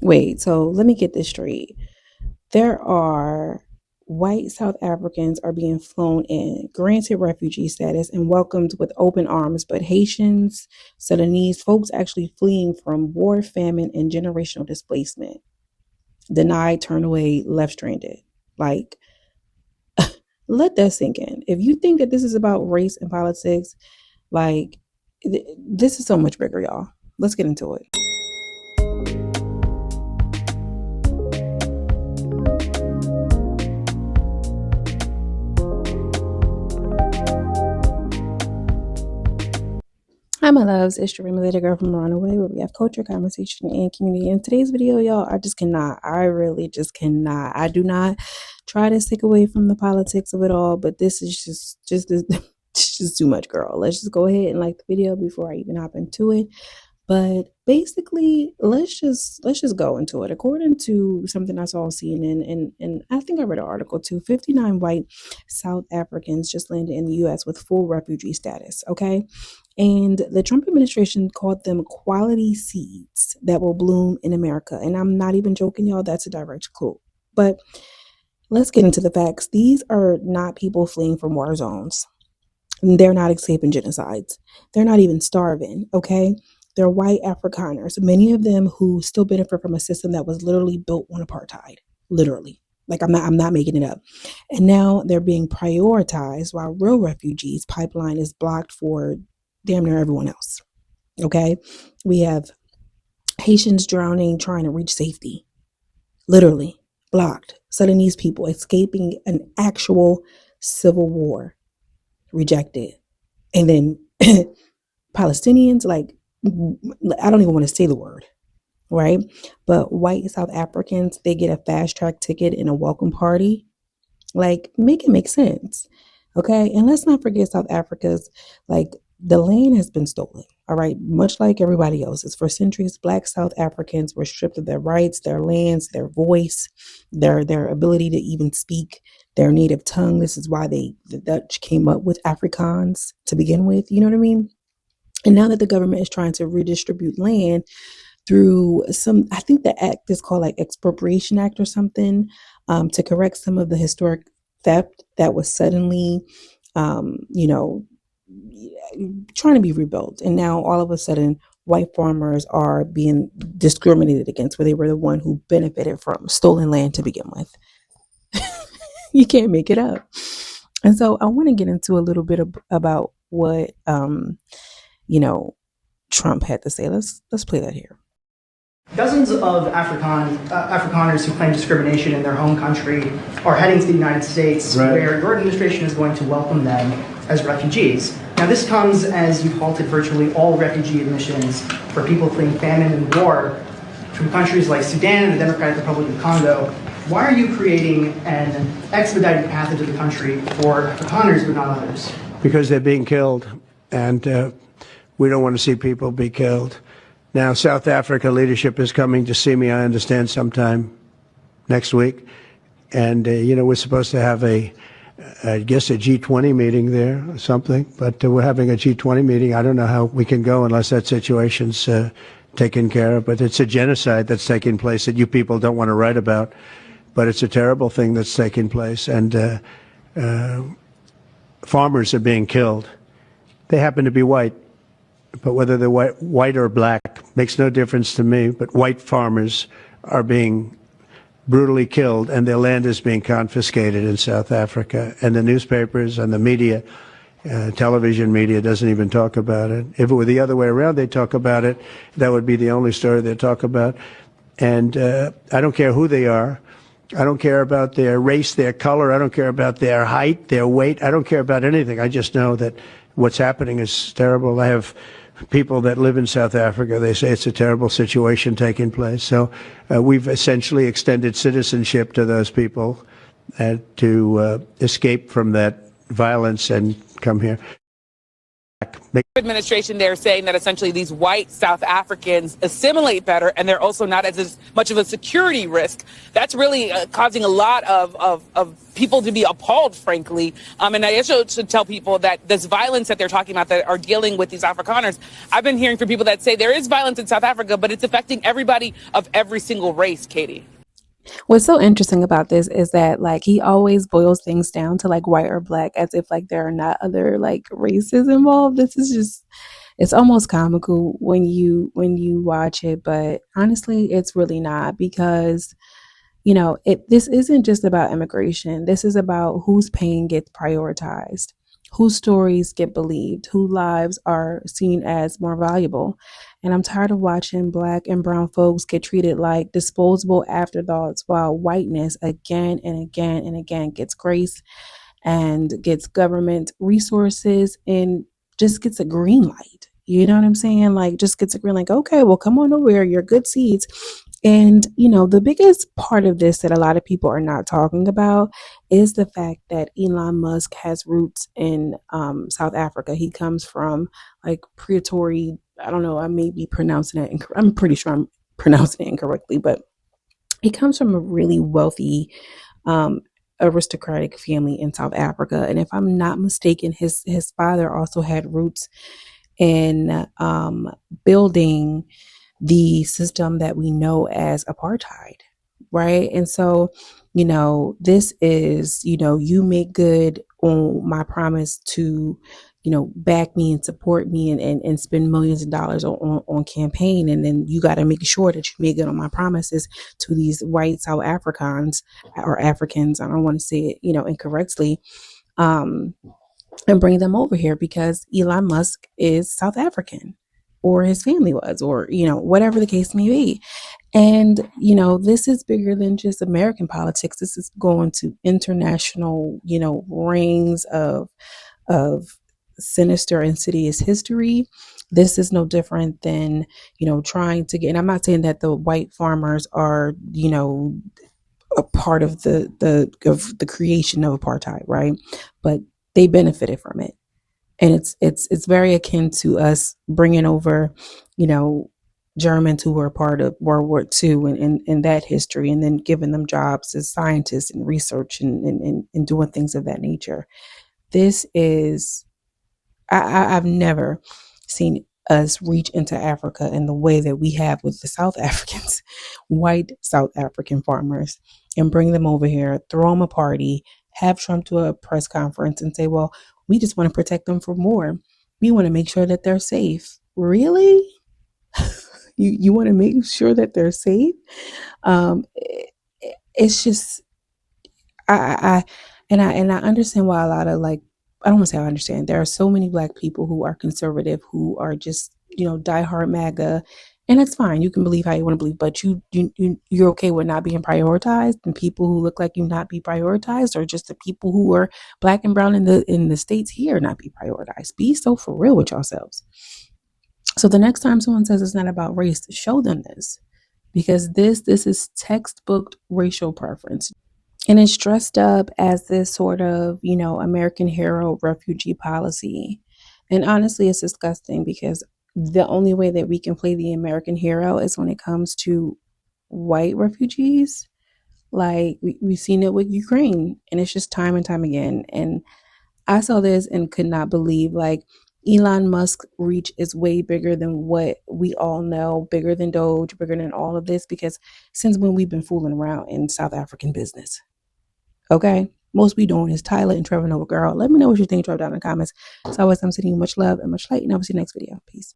Wait, so let me get this straight. There are white South Africans are being flown in, granted refugee status, and welcomed with open arms, but Haitians, Sudanese, folks actually fleeing from war, famine, and generational displacement, denied, turned away, left stranded. Like, let that sink in. If you think that this is about race and politics, like, this is so much bigger, y'all. Let's get into it. Hi, my loves. It's Jarae, Milay, the girl from Runaway, where we have culture, conversation, and community. In today's video, y'all, I really just cannot. I do not try to stick away from the politics of it all, but this is just it's just too much, girl. Let's just go ahead and like the video before I even hop into it. But basically, let's just go into it. According to something I saw on CNN, and I think I read an article too, 59 white South Africans just landed in the U.S. with full refugee status, okay? And the Trump administration called them quality seeds that will bloom in America. And I'm not even joking, y'all. That's a direct quote. But let's get into the facts. These are not people fleeing from war zones. They're not escaping genocides. They're not even starving, okay? They're white Afrikaners, many of them who still benefit from a system that was literally built on apartheid. Literally. Like, I'm not making it up. And now they're being prioritized while real refugees pipeline is blocked for damn near everyone else. Okay? We have Haitians drowning, trying to reach safety. Literally blocked. Sudanese people escaping an actual civil war. Rejected. And then Palestinians, like, I don't even want to say the word, right? But white South Africans, they get a fast track ticket in a welcome party. Like, make it make sense. Okay? And let's not forget South Africa's, like, the land has been stolen, all right? Much like everybody else's. For centuries, Black South Africans were stripped of their rights, their lands, their voice, their ability to even speak their native tongue. This is why the Dutch came up with Afrikaans to begin with, you know what I mean? And now that the government is trying to redistribute land through some, I think the act is called like Expropriation Act or something, to correct some of the historic theft that was suddenly, trying to be rebuilt. And now all of a sudden, white farmers are being discriminated against, where they were the one who benefited from stolen land to begin with. You can't make it up. And so I want to get into a little bit about what, Trump had to say. Let's play that here. Dozens of Afrikaners who claim discrimination in their home country are heading to the United States, right, where your administration is going to welcome them as refugees. Now, this comes as you've halted virtually all refugee admissions for people fleeing famine and war from countries like Sudan and the Democratic Republic of Congo. Why are you creating an expedited path into the country for Afrikaners but not others? Because they're being killed, and we don't want to see people be killed. Now, South Africa leadership is coming to see me, I understand, sometime next week. And, we're supposed to have I guess a G20 meeting there or something. But we're having a G20 meeting. I don't know how we can go unless that situation's taken care of. But it's a genocide that's taking place that you people don't want to write about. But it's a terrible thing that's taking place. And farmers are being killed. They happen to be white. But whether they're white or black makes no difference to me. But white farmers are being brutally killed, and their land is being confiscated in South Africa. And the newspapers and the media, television media, doesn't even talk about it. If it were the other way around, they'd talk about it. That would be the only story they'd talk about. And I don't care who they are. I don't care about their race, their color. I don't care about their height, their weight. I don't care about anything. I just know that what's happening is terrible. I have people that live in South Africa. They say it's a terrible situation taking place. So we've essentially extended citizenship to those people to escape from that violence and come here. black makes administration there saying that essentially these white South Africans assimilate better and they're also not as much of a security risk. That's really causing a lot of people to be appalled, frankly. And I also should tell people that this violence that they're talking about that are dealing with these Afrikaners, I've been hearing from people that say there is violence in South Africa, but it's affecting everybody of every single race, Katie. What's so interesting about this is that like he always boils things down to like white or black as if like there are not other like races involved. This is just, it's almost comical when you watch it, but honestly it's really not, because this isn't just about immigration. This is about whose pain gets prioritized, whose stories get believed, whose lives are seen as more valuable. And I'm tired of watching black and brown folks get treated like disposable afterthoughts while whiteness again and again and again gets grace and gets government resources and just gets a green light. You know what I'm saying? Like just gets a green light. Okay, well, come on over here. You're good seeds. And, the biggest part of this that a lot of people are not talking about is the fact that Elon Musk has roots in South Africa. He comes from like Pretoria. I don't know. I may be pronouncing it. I'm pretty sure I'm pronouncing it incorrectly, but he comes from a really wealthy, aristocratic family in South Africa. And if I'm not mistaken, his father also had roots in building the system that we know as apartheid, right? And so, this is, you make good on my promise to, back me and support me and spend millions of dollars on campaign. And then you got to make sure that you make good on my promises to these white South Africans or Africans. I don't want to say it, incorrectly. And bring them over here because Elon Musk is South African, or his family was, or, whatever the case may be. And, this is bigger than just American politics. This is going to international, rings of sinister, insidious history. This is no different than, trying to get, and I'm not saying that the white farmers are, a part of the creation of apartheid, right? But they benefited from it. And it's very akin to us bringing over, Germans who were a part of World War II and that history, and then giving them jobs as scientists and research and doing things of that nature. This is, I've never seen us reach into Africa in the way that we have with the South Africans, white South African farmers, and bring them over here, throw them a party, have Trump do a press conference and say, well, we just want to protect them for more. We want to make sure that they're safe. Really? You want to make sure that they're safe? It's just, I understand why a lot of I don't want to say I understand. There are so many black people who are conservative, who are just, diehard MAGA. And it's fine. You can believe how you want to believe, but you're okay with not being prioritized, and people who look like you not be prioritized, or just the people who are black and brown in the States here not be prioritized. Be so for real with yourselves. So the next time someone says it's not about race, show them this, because this is textbook racial preference. And it's dressed up as this sort of, American hero refugee policy. And honestly, it's disgusting, because the only way that we can play the American hero is when it comes to white refugees. Like we've seen it with Ukraine, and it's just time and time again. And I saw this and could not believe, Elon Musk's reach is way bigger than what we all know, bigger than Doge, bigger than all of this, because since when we've been fooling around in South African business. Okay? Most we doing is Tyler and Trevor Noah. Girl, let me know what you think. Drop down in the comments. As always, I'm sending you much love and much light, and I will see you next video. Peace.